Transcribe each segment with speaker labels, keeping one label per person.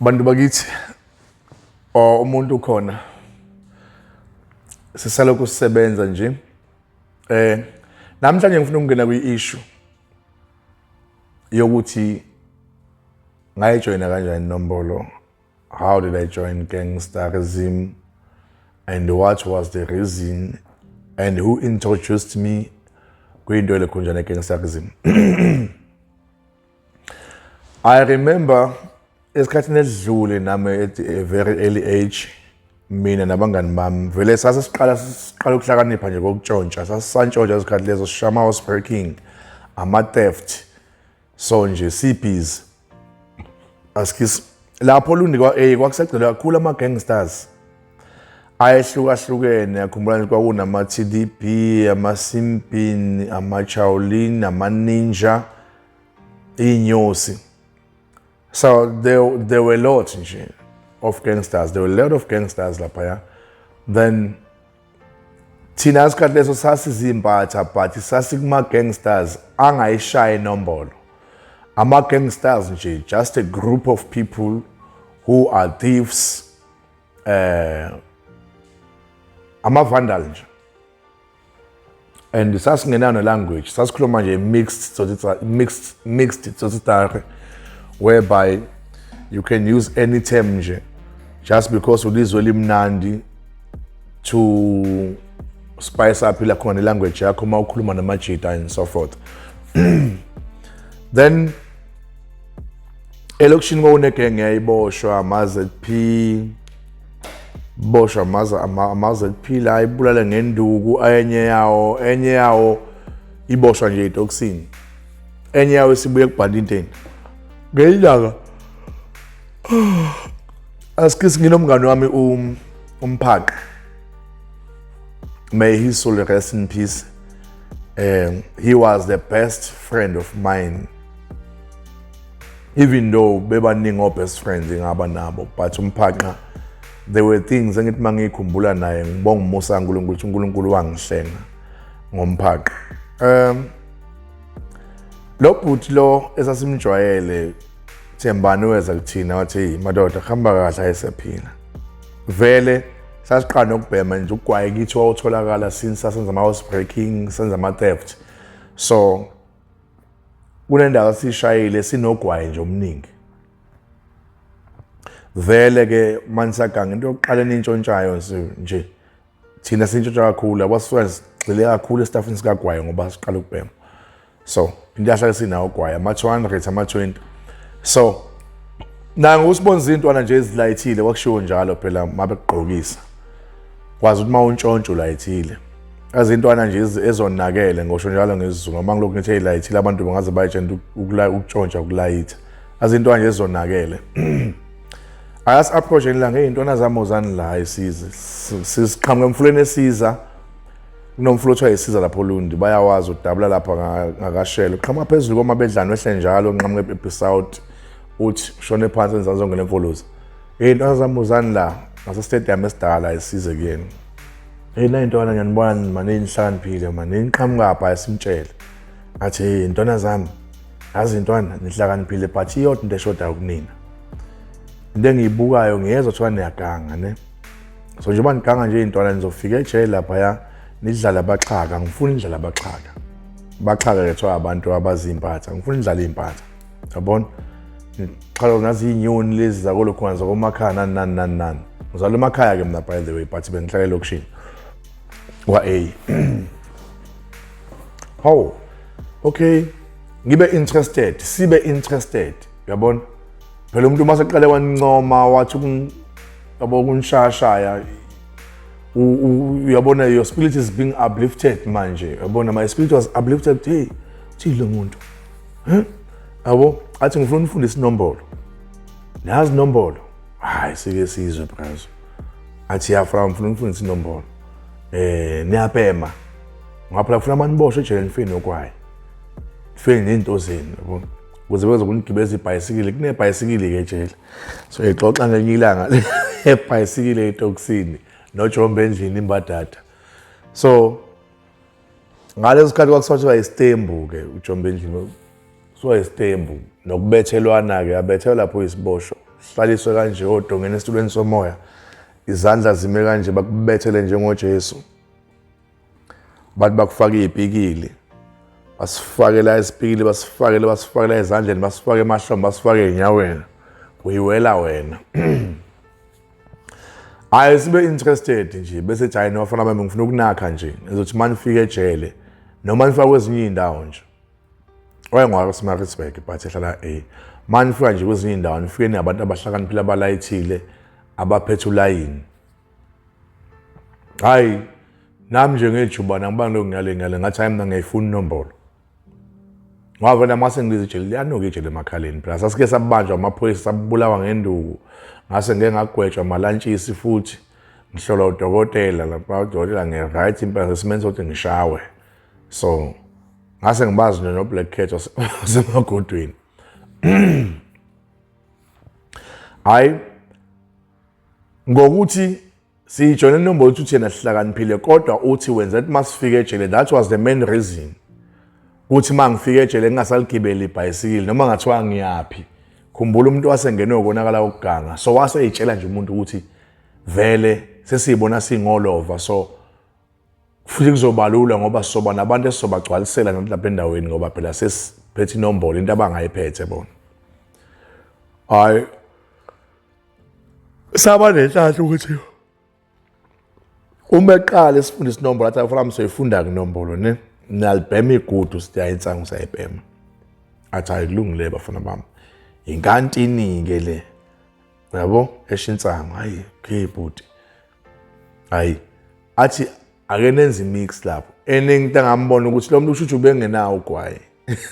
Speaker 1: Bantu bakithi umuntu ukhona sisalokhu sisebenza nje namhlanje ngifuna ukungena kwi-issue yokuthi ngayijoyina kanjani Nombolo, how did I join gangsterism and what was the reason and who introduced me kwinto elekhunjana gangsterism. I remember esikhathini esidlule nami at a very early age mina nabangani bami vele sasiqala ukuhlakanipha nje kokutshontsha, sasantshontsha isikhathi lezo sishama housebreaking, ama-theft, so nje CPs askis lapho lundi kwakusegcwele kakhulu ama-gangsters ayehlukahlukene. Akhumbula nje kwakunama-TDP, ama-Simpin, ama-Shaolin, ama-Ninja, inyosi. So there were a lot of gangsters. There were a lot of gangsters lapha. Then thina isikhathi leso sasizimpatha but sasikuma-gangsters angayishayi inombolo. Ama-gangsters nje, just a group of people who are thieves, ama-vandal nje. And sasingenano language, sasikhuluma nje mixed tsotsitare, whereby you can use any term nje just because ulizwe limnandi to spice up ila khona language yakho uma ukhuluma namajita and so forth. Then election kwakunegenge yayiboshwa ama-ZP, boshwa ama-ZP la ibulala ngenduku, enye yawo iboshwa nje etoksini, enye yawo isibuye kubhandinteni. Ngeyilanga askisi nginomngane wami uMphaka, may his soul rest in peace. He was the best friend of mine, even though bebaningi o-best friends ngaba nabo, but uMphaka, there were things engithi mangikhumbula naye ngibonga umusa kaNkulunkulu ukuthi uNkulunkulu wangihlenga ngoMphaka. Lo bhuti lo esasimjwayele Thembani weza kuthina wathi hey madoda hamba kahle ayisephila. Vele sasiqala nokubhema nje ugwayi kithi wawutholakala since sasenza ama-housebreaking, senza ama-theft. So kunendawo sishayile sinogwayi nje omningi. Vele ke manisaganga into yokuqala nintshontshayo nje thina sintshontsha kakhulu, abasifana sigxile kakhulu estafini sikagwayi ngoba siqala ukubhema. So into yahlala sinawo ugwayi ama-200, ama-20. So nangu usibonza intwana nje ezilayithile kwakushiwo njalo phela mabekugqokisa kwazi ukuthi mawuntshontsho ulayithile azintwana nje ezonakele ngosho njalo ngesizulu noma ngilokhu ngithi ezilayithile abantu bangaze bayitshela ukutshontsha ukulayitha azintwana nje ezonakele. Ayas approach la ngeyintwana zamozani la isize sisiqhamuka emfuleni esiza kunomfula othiwa isiza lapho Lundi bayawazi udabula lapha ngakashela uqhamuka phezulu komabedlana wehle njalo nqhamuka ePsouth uthi shone phansi enza zonke lemfuluza intwana zamozani la ngase-stadium esidala isize kuyena. Na intwana ngiyanibona manje nihlakaniphile manje niqhamuka lapha simtshele athi hey intwana zami yazi intwana nihlakaniphile but iyodwa into eshoda kunina into engiyibukayo ngiyezwa kuthiwa niyaganga ne, so njengoba niganga nje intwana nizofika ejele lapha nidlala abaxhaka. Ngifuna indlala abaxhaka, baxhaka ke kuthiwa abantu abazimpatha, ngifuna indlala impatha yabona. Qala nazi inyoni lezi zakolo khona zakomakhaya nani ngizalwa emakhaya ke mina by the way but bengihlala elokushini wa oh okay sibe interested yabona. Phela umuntu masaqale wancoma wathi yabo kunshashaya uyabona your spirit is being uplifted manje yabona. My spirit was uplifted. Hey thile umuntu yabo athi ngifuna ufundisa inombolo, nazi inombolo hayi sike sizwe brazo athi yafra ngifuna ufundisa inombolo niyapema ngapha ufuna amaniboshwe ejele nifeni okwayi feni nento zenu yabo ukuze bezokunigibeza ibhayisikili. Kunebhayisikili ke ejele, so ixoxa ngenye ilanga ebhayisikili etoksini noJombe endlini imbadada. So ngaleso sikhathi kwakusathiwa istembu ke uJombe endlini so istembu nokubethelwana ke abethelwa lapho isiboshwa hlaliswe kanje odongeni esitulweni somoya izandla zime kanje bakubethele njengoJesu bathi bakufaka izipikili basifake la isipikili basifake ezandleni basifake emahlombe basifake enyaweni uyiwela wena ayi sibe interested nje bese jayi nofana bami ngifuna ukunakha nje ezothi manifike ejele noma nifika kwezinye indawo nje wayengwa Smaritsburg but ehlala manifika nje kwezinye indawo nifike nabantu abahlakaniphile abalayithile abaphethe ulayini hayi nami nje ngejubana ngibanga ngiyale ngathi hayi mina ngiyifuna inombolo ngoba vele mase ngize ijele liyanuka ijele emakhaleni phela sasike sabanjwa amaphoyisa sabulawa ngenduku ngase ngeke ngagwetshwa malantshisi futhi ngihlolwa udokotela lapha udokotela nge-right impela sesimeni sokuthi ngishawe so ngase ngibazi no Black Cat wasemagodweni hayi ngokuthi sijone inombolo uthi yena sihlakaniphile kodwa uthi wenza ukuthi masifike ejele that was the main reason ukuthi mangifike ejele ngingasaligibeli ibhayisikili noma ngathiwa ngiyapi khumbula umuntu wasengenwe ukonakala ukuganga so wase etshela nje umuntu ukuthi vele sesiyibona singolova so futhi kuzobalula ngoba soba nabantu esobagcwalisela lapha endaweni ngoba phela sesiphethe inombolo into abangayiphethe bona hayi saba nenhlanhla ukuthi uma eqala sifunde isinombolo athi afuna msoyifunda inombolo ne nalibhema igudu sithi insangu sayibhema athi ayikulungile bafana bami inkantini ke le yabo eshinsangu hayi kebhuti hayi athi ake nenze imix lapho enengita ngambona ukuthi lo muntu ushuthi ubengenawo ugwayi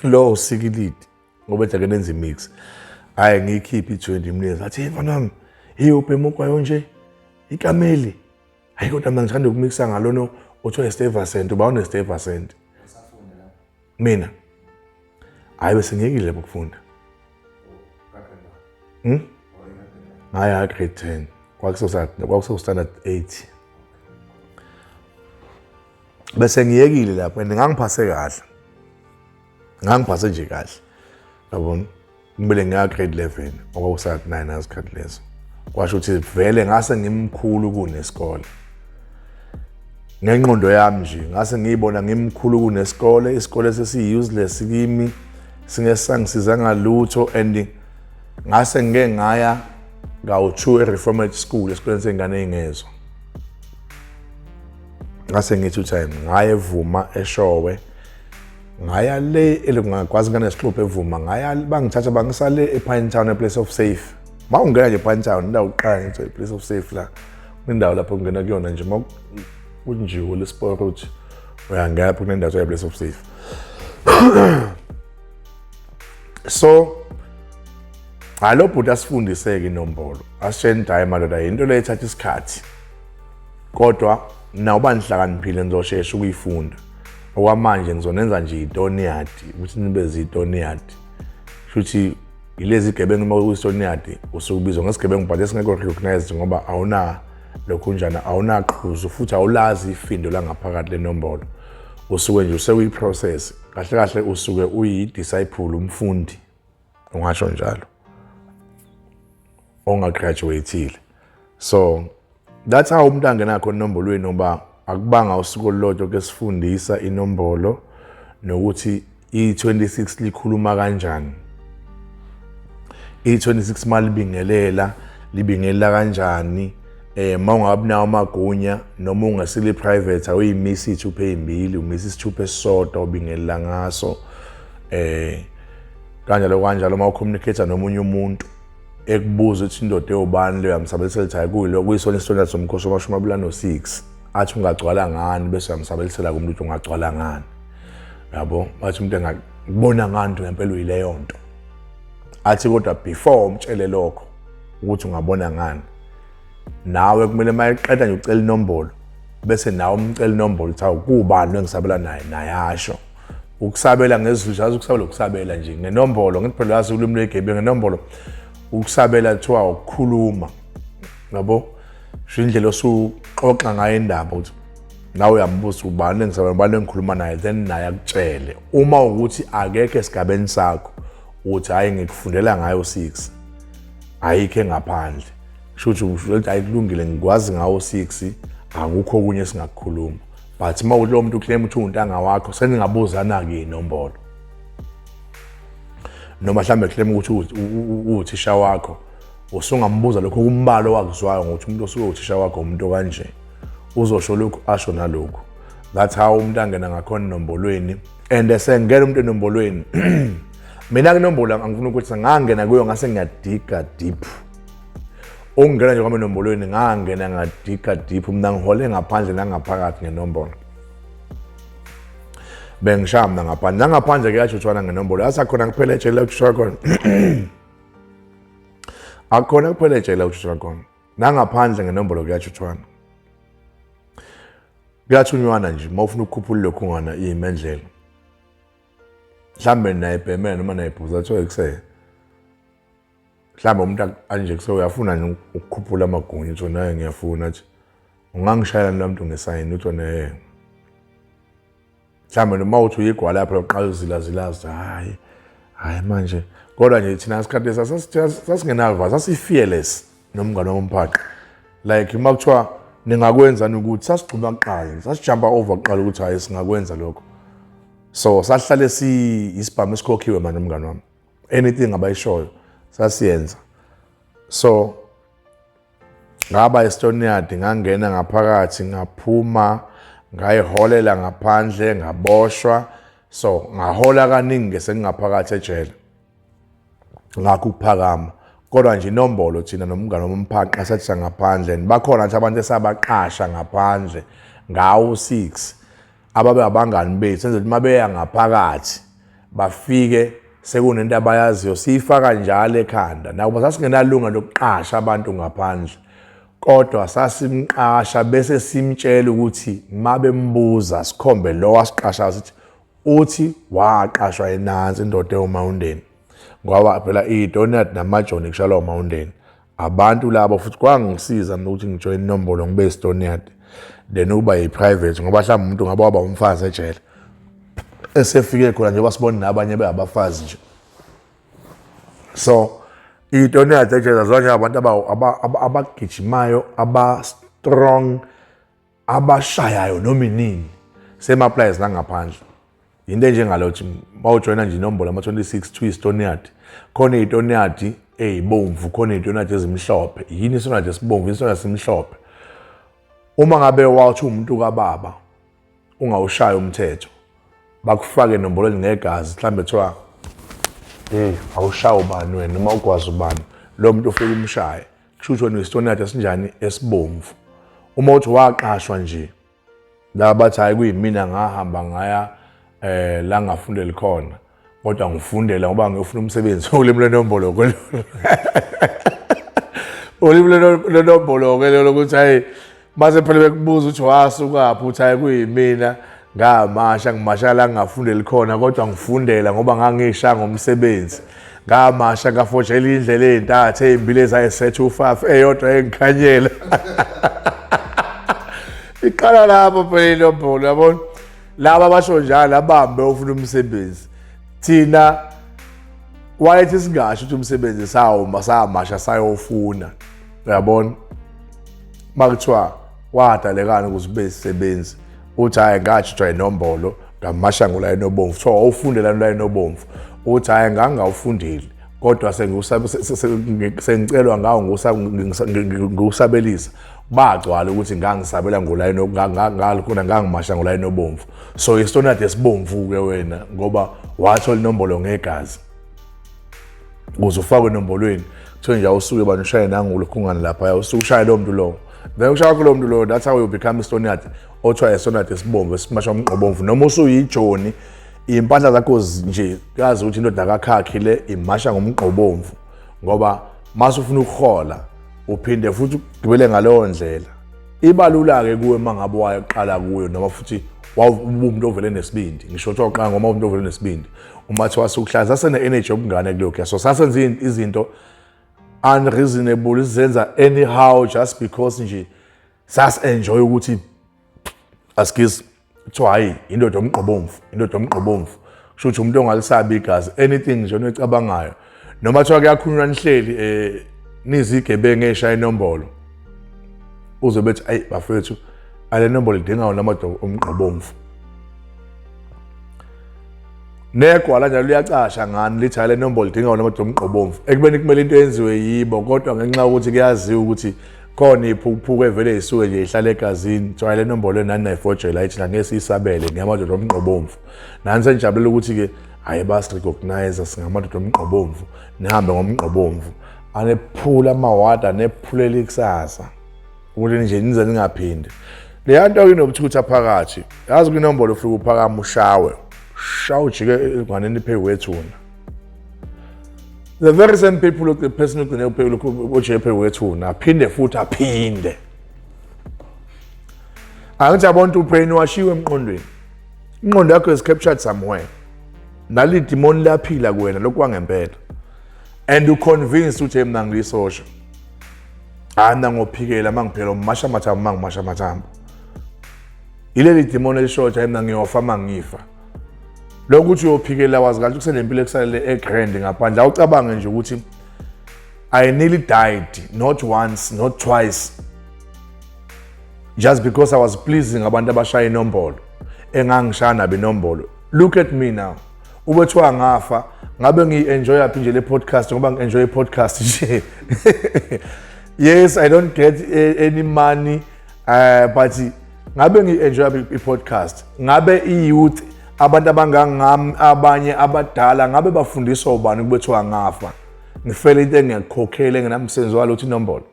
Speaker 1: lo usikilidi ngoba ethi ake nenze imix hayi ngikhiphi 20 minutes athi mfana wami ubhema ugwayi nje ikameli hayi kodwa mina ngithanda ukumixa ngalono othiwa Stuyvesant uba une Stuyvesant usafunda lapho mina hayi bese ngiyekile ukufunda hayi grade 10 kwakuso standard 8 bese ngiyekile lapho ngingangiphase kahle ngangiphase nje kahle yabona kumele ngiya grade 11 okwakusathi 9 asikhathi leso kwasho ukuthi vele ngase ngimkhulu kunesikole ngengqondo yami nje ngase ngiyibona ngimkhulu kunesikole isikole sesi-useless kimi singesangisiza ngalutho and ngase ngeke ngaya ngawu-2 e-reformed school esikoleni sengane ey'ngezwa ngase ngithi time ngaya eVuma eShowe ngaya le elingakwazi ngane sixhuphe eVuma ngaya bangithatha bangisale ePine Town ePlace of Safe mawungena nje ePine Town indawo uqala ngithi iPlace of Safe la indawo lapho ungena kuyona nje kunjiwo leSport route uyangapha kunendawo ePlace of Safe so alo bhuti asifundiseke inombolo asitshela into hayi madoda into le ethatha isikhathi kodwa nawuba nihlakaniphile nizoshesha ukuyifunda okwamanje ngizonenza nje iToniard ukuthi nibe ziToniard futhi ilezi gebengu uma kuyisToniard usukubizwa ngesigebengu but esingekho recognized ngoba awuna lokhunjana awunaqhuzu futhi awulazi ifindo la ngaphakathi lenombolo usuke nje usekuyiprocess kahle kahle usuke uyi-disciple umfundi ungasho njalo ongagraduateile so that's how umuntu angena khona enombolweni ngoba akubanga usuku olulodwa ke sifundisa inombolo nokuthi i26 likhuluma kanjani i26 malibingelela libingelela kanjani mawungabi nawo amagunya noma ungasile private awuyimisi ithuphe ezimbili umisi isithuphe esisodwa ubingelela ngaso kanjalo mawucommunicate nomunye umuntu ekubuza ukuthi indoda eyobani leyo yamsabelisa lithayi kuyilo kuyisona isitondla somkhosi wama-26 athi ungagcwala ngani bese uyamsabelisela kumuntu ukuthi ungagcwala ngani yabo bathi umuntu engakubona ngani ngempela uyileyo nto athi kodwa before umtshele lokho ukuthi ungabona ngani nawe kumele mayeqeda nje ucela inombolo bese nawe umcela inombolo uthi awukubani engisabela naye asho ukusabela ngezizwe ukusabela ukusabela nje ngenombolo ngithi phela yazi ulimi lweGebe ngenombolo ukusabela kuthiwa ukukhuluma yabo sho indlela osuxoxa ngayo indaba ukuthi nawe uyambuza ubani engisabela ubani engikhuluma naye then naye akutshele uma ukuthi akekho esigabeni sakho uthi hayi ngikufundela ngayo 6 ayikho ngaphandle kusho ukuthi ayikulungile ngikwazi ngawo 6 akukho okunye singakukhuluma but uma lo muntu claim ukuthi untanga wakho seningabuzana ke inombolo noma mhlambe claim ukuthi uthisha wakho usungambuza lokho kumbalo wakuzwayo ngokuthi umuntu osuke uthisha wakho umuntu kanje uzosho lokho asho nalokho that's how umuntu angena ngakhona enombolweni and esengena umuntu enombolweni mina kunombolo angifuna ukuthi ngangena kuyo ngase ngiyadiga deep ongena nje kwami enombolweni ngangena ngadiga deep mina ngihole ngaphandle nangaphakathi ngenombolo bengishaya ngaphandle nangaphandle kuyajuthwana ngenombolo asakhona kuphela ejele ujuthwa khona akhona kuphela ejele ujuthwa khona nangaphandle ngenombolo kuyajuthwana kuyathunywana nje mawufuna ukukhuphula lokho ungana imendlela mhlambe naye ibhemene noma naye ibhuza athiwe kuse mhlambe umuntu anje kuse uyafuna nje ukukhuphula amagunya uthi naye ngiyafuna athi ungangishayela nomuntu ngesayini uthi naye mhlambe noma uthi uyigwala lapha uqala uzilazilaza hayi manje kodwa nje thina isikhathi sasingenalva sasi-fearless nomngane womphaqi like uma kuthiwa ningakwenzani ukuthi sasigcuma kuqala sasijumpa over kuqala ukuthi hayi singakwenza lokho so sahlale isibhamu esikhokhiwe manje umngane wami anything abayishoyo sasiyenza so ngaba eStoniard ngangena ngaphakathi ngaphuma ngayiholela ngaphandle ngaboshwa so ngahola kaningi ngesengaphakathi ejele ngakuphakama kodwa nje inombolo thina nomngane womphaqi asathi ngaphandle bakhona nje abantu esabaqasha ngaphandle ngawo 6 ababe abangani bethu senze ukuthi mabeya ngaphakathi bafike sekunento abayaziyo siyifaka njalo ekhanda nakuba sasingenalunga lokuqasha abantu ngaphandle kodwa sasimqasha bese simtshela ukuthi mabembuza sikhombe lo wasiqasha sithi uthi waqashwa enansi indoda eMountain ngoba phela iDonut namajoni kushalo Mountain abantu labo futhi kwangisiza mina ukuthi ngijoin inombolo ngibe eStoniard then uba yiprivate ngoba mhlawumbe umuntu ngabe waba umfazi ejele esefike khona nje basibona nabanye beabafazi nje so iDonut ejele zonke abantu abagijimayo aba-strong abashayayo noma inini sema-applies nangaphandle into enjengalo ukuthi mawujoyina nje inombolo ama-26 to iStoniard khona iDonut eyibomvu khona iDonut ezimhlophe yini iStoniard esibomvu iStoniard esimhlophe uma ngabe wathi umuntu kababa ungawushaya umthetho bakufake inombolo ezinegazi mhlambe ethiwa awushaya ubani wena noma ukwazi ubani lo muntu ufike umshaye kusho wena iStoniard esinjani esibomvu uma uthi waqashwa nje la bathi hayi kuyimina ngahamba ngaya la ngafundela khona kodwa ngifundela ngoba ngiyofuna umsebenzi ulimi lenombolo kwelo ulimi lenombolo kwelo lokuthi hayi mase phela bekubuza ukuthi wasukaphi uthi hayi kuyimina ngamasha la ngafundela khona kodwa ngifundela ngoba ngangisha ngomsebenzi ngamasha ngafojela indlela ezintathu ezimbili ezayisethe u5 eyodwa engikhanyela iqala lapho phela inombolo yabona laba basho njalo abambe ufuna umsebenzi thina wayethi singasho ukuthi umsebenzi sawo masamasha sayofuna uyabona makuthiwa wadalekana ukuze ube isisebenzi uthi hayi ngajijwa inombolo ngamasha ngula enobomvu so awufundela la enobomvu uthi hayi ngangawufundile kodwa sengicelwa ngawo ngusabelisa bagcwala ukuthi ngangisabela ngolayini ngalikhona ngangimasha ngolayini obomvu so iStoniard esibomvu ke wena ngoba wathola inombolo ngegazi ukuze ufake enombolweni kuthiwe nje awusuke banishaye nangulukhungana lapha usukushaya lo muntu lo then ushaya kulo muntu lo that's how you become iStoniard othiwa iStoniard esibomvu esimasha umqobomvu noma usuyijoni impahla zakho nje yazi ukuthi indoda kakhakhi le imasha ngomqobomvu ngoba mase ufuna ukuhola uphinde futhi ugibele ngaleyo ndlela ibalula ke kuwe mangabe waqala kuyo noma futhi umuntu ovele nesibindi ngisho ukuthi waqala ngoma umuntu ovele nesibindi uma thi wasukuhlaza sene energy obungane kulokho so sasenza izinto unreasonable izenza anyhow just because nje sas enjoy ukuthi askiz kuthiwa hayi indoda omqobomvu kusho ukuthi umuntu ongalisabi igazi anything nje onecabangayo noma kuthiwa kuyakhulunywa nihleli nizigebengu eshaya inombolo uzobe ethi ayi bafethu ale nombolo idinga namadoda omqobomvu negwala njalo liyacasha ngani lithi ale nombolo idinga namadoda omqobomvu ekubeni kumele into yenziwe yibo kodwa ngenxa ukuthi kuyaziwa ukuthi khona iphuphuko evele isuke nje ihlala egazini so le nombolo nani nayifojela ithi la ngeke sisabele ngiyamadoda omqobomvu nani senjabulela ukuthi ke hayi bas recognize singamadoda omqobomvu nihambe ngomqobomvu anephula amawada nephulela ikusasa ukuthi nje nize ningaphinde le nto inobuthutha phakathi yazi kwinombolo ufika uphakama ushawe ujike engwaneni phezwethuna the very same people the person ugcine ujike phezwethuna aphinde futhi aphinde angithi abantu ubrain washiwe emqondweni inqondo yakho is captured somewhere nali demon laphila kuwena lokwangempela and you convinced ukuthi mina ngilisosha anda ngophikela mangiphela umasha mathambo mangimasha mathambo ileli demon elishoja mina ngiyofa mangifa lokuthi uyophikela wazi kanti kusenempilo ekusale egrand ngaphandle awucabange nje ukuthi I nearly died not once not twice just because I was pleasing abantu abashaya inombolo engangishana benombolo look at me now ubethiwa ngafa ngabe ngi-enjoy aphi nje le podcast ngoba ngi-enjoy i-podcast nje yes I don't get any money but ngabe ngi-enjoy i-podcast ngabe i-youth abantu abangangami abanye abadala ngabe bafundiswa ubani kubethiwa ngafa ngifele into engiyakhokhela ngenamsebenzi walothi inombolo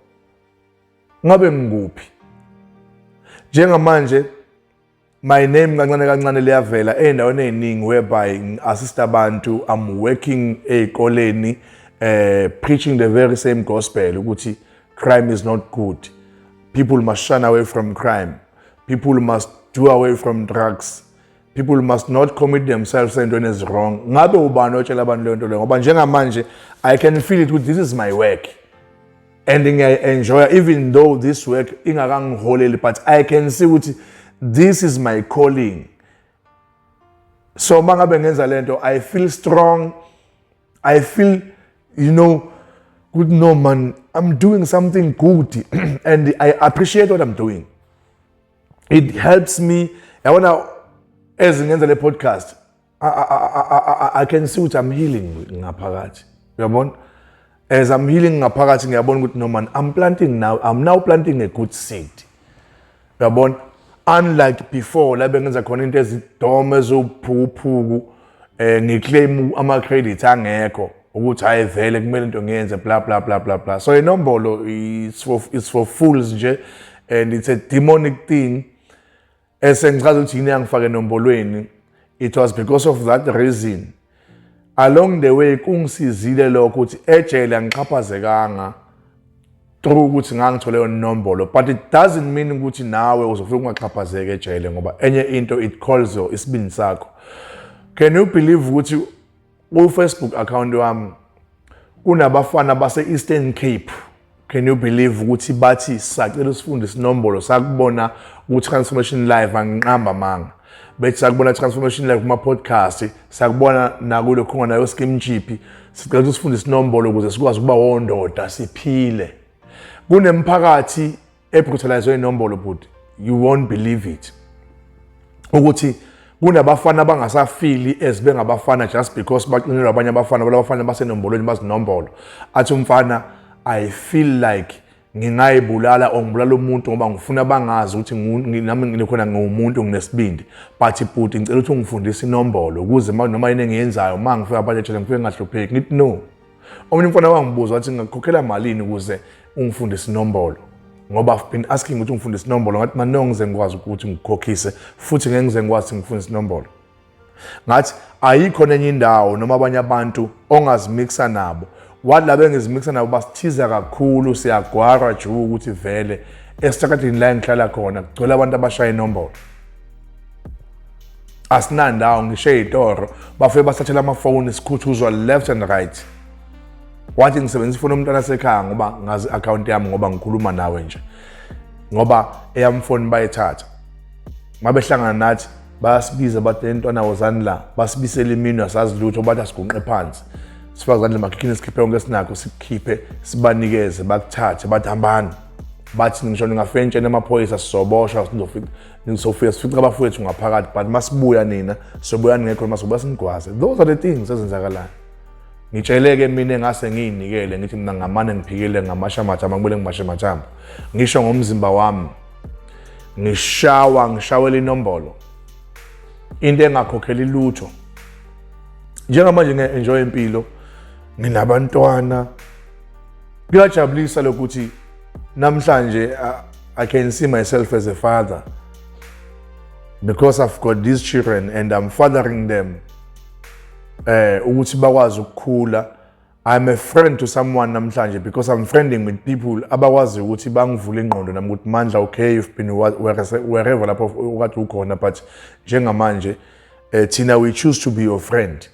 Speaker 1: ngabe ngikuphi njengamanje my name kancane kancane liyavela endaweni eziningi whereby ngi-assist abantu I'm working ezikoleni preaching the very same gospel ukuthi crime is not good people must shun away from crime people must do away from drugs people must not commit themselves entweni is wrong ngabe ubani otshela abantu le nto le ngoba njengamanje I can feel it with this is my work and I enjoy even though this work ingakangiholeli but I can see ukuthi this is my calling so mangabe ngenza lento I feel strong I feel good no man I'm doing something good and I appreciate what I'm doing it helps me yabona as ngenza le podcast I can see what I'm healing ngaphakathi uyabona as I'm healing ngaphakathi ngiyabona ukuthi no man I'm now planting a good seed uyabona unlike before la bengenza khona into ezidome ezophuphuku ngiclaim ama credit angekho ukuthi hayi vele kumele into ngiyenze bla bla bla bla bla so inombolo it's for fools nje and it's a demonic thing esengichaza ukuthi yini angifake enombolweni it was because of that reason along the way kungisizile lokho ukuthi ejele angiqhaphazekanga through ukuthi ngangithole inombolo but it doesn't mean ukuthi nawe uzofika ungaxhaphazeke ejele ngoba enye into it calls your isibindi sakho can you believe ukuthi Facebook account wami kunabafana base Eastern Cape can you believe ukuthi bathi sacela usifunda isinombolo sakubona ku-Transformation Live angiqamba manga bethi sakubona Transformation Live kuma podcast sakubona nakulo khona nayo Skim Chippy sicela usifunda isinombolo ukuze sikwazi ukuba wondoda siphile kunemphakathi ebrutalizwe inombolo but you won't believe it ukuthi kunabafana abangasafili ezibengabafana just because baqinelwa abanye abafana balabafana basenombolweni bazinombolo athi umfana I feel like ngingayibulala ongibulala umuntu ngoba ngifuna bangazi ukuthi nami ngikhona ngumuntu nginesibindi but bhuti ngicela ukuthi ungifundise inombolo ukuze noma yini engiyenzayo mangifika abatshela ngifike ngahlupheki ngithi no omunye umfana wangibuza wathi ngikhokhela malini ukuze ungifundise inombolo ngoba I've been asking ukuthi ungifundise inombolo ngathi manje ngize ngikwazi ukuthi ngikhokhise futhi ngeke ngize ngikwazi ngifundise inombolo ngathi ayikho nenye indawo noma abanye abantu ongazimixa nabo walabe ngizimixa nabo basithiza kakhulu siyagwara nje ukuthi vele esitakadini la engihlala khona kugcwele abantu abashaya inombolo asinandawo ngisho izitoro bafike basathela amafoni sikhuthuzwa left and right wathi ngisebenzisa ifoni umntwana sekhaya ngoba ngazi account yami ngoba ngikhuluma nawe nje ngoba eyamfoni bayithatha mabehlangana nathi bayasibiza bathi entwana wozani la basibisela imini asazi lutho bathi asigunqe phansi sifakazandla emakhikini sikhiphe yonke sinakho sikhiphe sibanikeze bakuthathe bathi hambani bathi ngisho ningafentshena amaphoyisa sizoboshwa nizofika sifice abafowethu ngaphakathi but masibuya nina sobuya ningekho masibuya sinigwaze. Those are the things ezenzakalayo. Ngitsheleke mina engase ngiyinikele ngithi mina ngamane ngiphikile ngamashamathambo ngibule ngimashamathambo ngisho ngomzimba wami ngishawela inombolo into engakhokheli lutho njengamanje nge-enjoy impilo nginabantwana kuyajabulisa lokuthi namhlanje I can see myself as a father because I've got these children and I'm fathering them ukuthi bakwazi ukukhula. I'm a friend to someone namhlanje because I'm friending with people abakwazi ukuthi bangivule ingqondo nami ukuthi mandla okay you've been wherever lapho ukade ukhona but njengamanje thina we choose to be your friend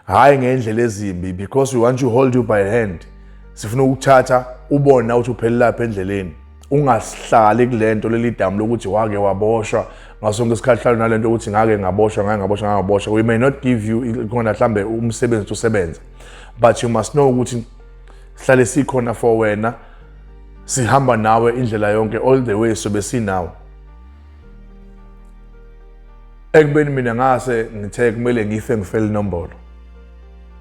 Speaker 1: hayi ngendlela ezimbi because we want to hold you by the hand. Sifuna ukuthatha ubona ukuthi uphelela lapha endleleni ungasihlali kulento lelidamu lokuthi wake waboshwa ngasonke isikhathi hlalo nalento ukuthi ngake ngaboshwa. We may not give you khona mhlambe umsebenzi usebenza but you must know ukuthi sihlale sikhona for wena sihamba nawe indlela yonke all the way sobe sinawo. Ekubeni mina ngase ngithe kumele ngife ngifele inombolo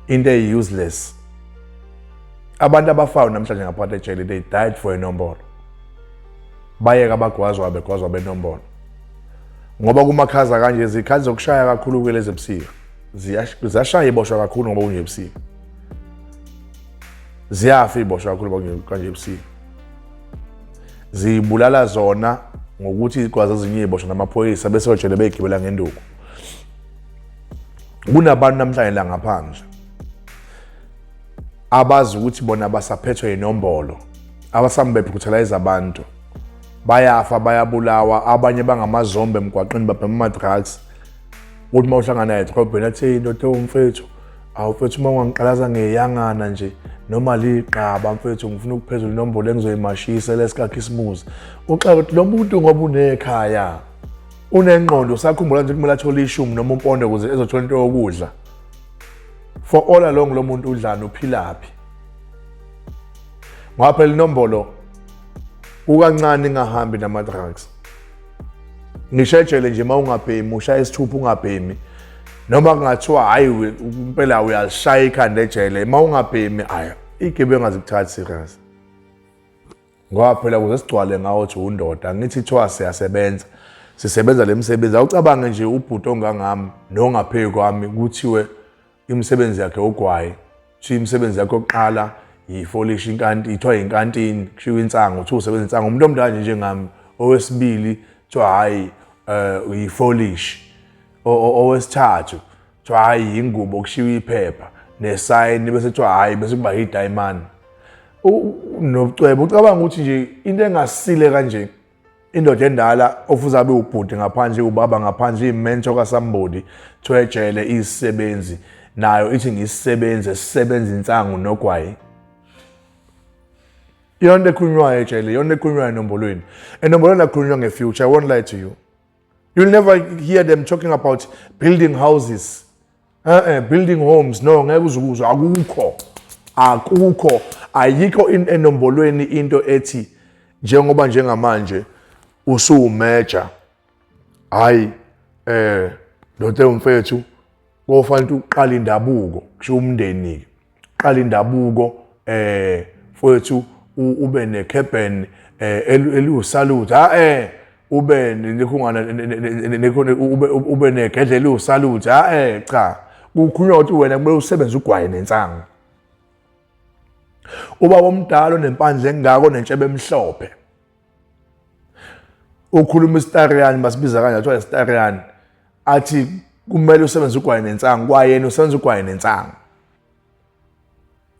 Speaker 1: into useless. Abantu abafayo namhlanje ngaphakathi ejele they died for inombolo. Bayeka bagwazwa benombolo. Ngoba kumakhaza kanje izikhathi zokushaya kakhulu kulezi ebusika. Ziyashaya iboshwa kakhulu ngoba kunje ebusika. Ziyafa iboshwa kakhulu ngoba kanje ebusika. Zibulala zona ngokuthi ikwazi ezinye iboshwa namaphoyisa bese ojele begibela ngenduku. Kunabantu namhlanje la ngaphandle abazi ukuthi bona basaphethwe inombolo abasambe brutalize abantu bayafa bayabulawa abanye bangamazombe emgwaqeni babhema drugs uthi mawuhlangana naye etrobheni athi indoda umfethu awufethu uma ungangiqalaza ngeyangana nje noma liqaba mfethu ngifuna ukuphezulu inombolo engizoyimashisa lesikhakhisimuzi uxa ukuthi lo muntu ngoba unekhaya unengqondo sakhumbula nje kumele athole ishumi noma umpondo ukuze ezothola into yokudla. For all along lo muntu udlana uphilaphi ngoba phela inombolo ukancane ingahambi nama drugs ngishejele nje mawungabhemi ushaya isithupha ungabhemi noma kungathiwa hayi impela uyalishaya ikhanda ejele mawungabhemi aya igebengu ngazikuthatha serious ngoba phela kuze sigcwale ngawo ukuthi undoda ngithi thiwa sisebenza lemsebenzi awucabange nje ubhuti ongangami nongapheki kwami kuthiwe imisebenzi yakhe ogwayithi imisebenzi yakhe oqala yifolish inkanti ithiwa inkantini kushiwo insango uthi usebenza insango umuntu omdala njengami owesibili thiwa hayi yifolish owesithathu thiwa hayi ingubo kushiwo iphepha nesign bese thiwa hayi bese kuba idayimani nobucwebe ucabanga ukuthi nje into engasile kanje indoda endala ofuza abe ubhuti ngaphandle ubaba ngaphandle imentor kaSambodi thwejele isisebenzi nayo ithi ngisisebenze sisebenza insangu nogwayi yonke ekhulunywayo ejele yonke ekhulunywayo enombolweni enombolweni akhulunywa ngefuture. I won't lie to you. You'll never hear them talking about building houses building homes. No, ngeke uzukuzwa akukho ayikho enombolweni into ethi njengoba njengamanje usumeja hayi ndote umfethu kofanele uqala indabuko kusho umndeni qala indabuko mfethu ube necabin elusalute ube nekhungana ube negedle elusalute cha kukhulunywa ukuthi wena kumele usebenze ugwaye nensango ubaba omdala onempandla engako nentshebe emhlophe ukhuluma isitarian basibiza kanje athiwa isitarian athi kumele usebenze ugwaye nensango kwayena usebenza ugwaye nensango.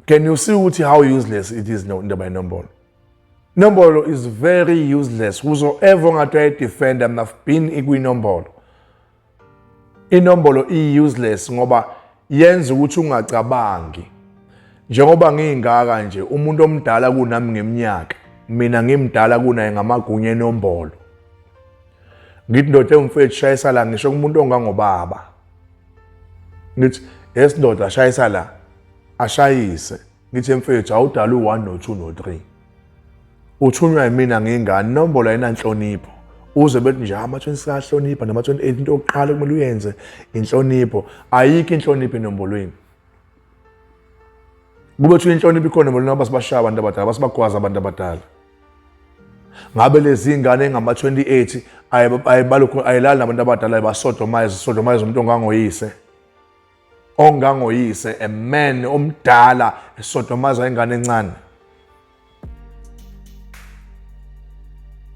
Speaker 1: Can you see ukuthi how useless it is indaba yenombolo? Nombolo is very useless. Whosoever ongatry defend them have been ikwinombolo. Inombolo useless ngoba yenza ukuthi ungacabangi. Njengoba ngingaka nje umuntu omdala kunami ngeminyaka, mina ngimdala kunaye ngamagunya enombolo. Ngithi ndoda umfethu shayisa la ngisho kumuntu ongangobaba. Ngithi yes ndoda shayisa la. ashayise ngithi mfethu awudala u1 no2 no3 uthunywa yimina ngingane inombolo ayinanhlonipho uze bethi nje ama-20 siyahlonipha nama-28 into yokuqala kumele uyenze inhlonipho ayikho inhlonipho enombolweni kubethi inhlonipho ikhona enombolweni abasibashaya abantu abadala basibagwaza abantu abadala ngabe lezi ngane engama-28 ayilali nabantu abadala basodomize umuntu ongangoyise a man omdala esodomize ingane encane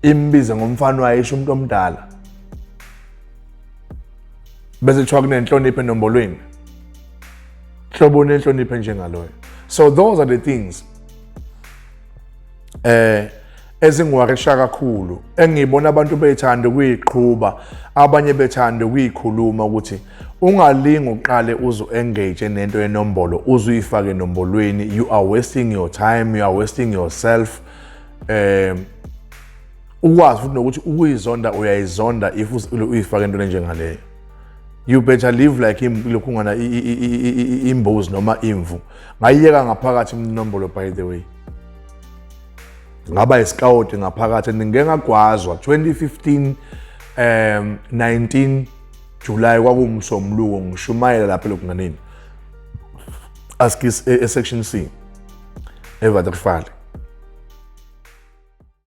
Speaker 1: imbize ngomfana wayo isho umuntu omdala bese kuthiwa kunenhlonipho enombolweni hlobo nenhlonipho njengaloyo. So those are the things ezingiwarisha kakhulu engibona abantu bethanda ukuyiqhubha abanye bethanda ukuyikhuluma ukuthi ungalingi uqale uzu-engage nento yenombolo uzuyifake enombolweni. You are wasting your time, you are wasting yourself. Ukwazi futhi nokuthi ukuyizonda uyayizonda if uyifake into enjengaleyo. You better live like lokhu ngana imbuzi noma imvu ngayiyeka ngaphakathi inombolo. By the way ngaba iscout ngaphakathi ngeke ngagwazwa 2015 19 July kwakumsomluko ngishumayela lapha lokunganeni askis section C eVaterfall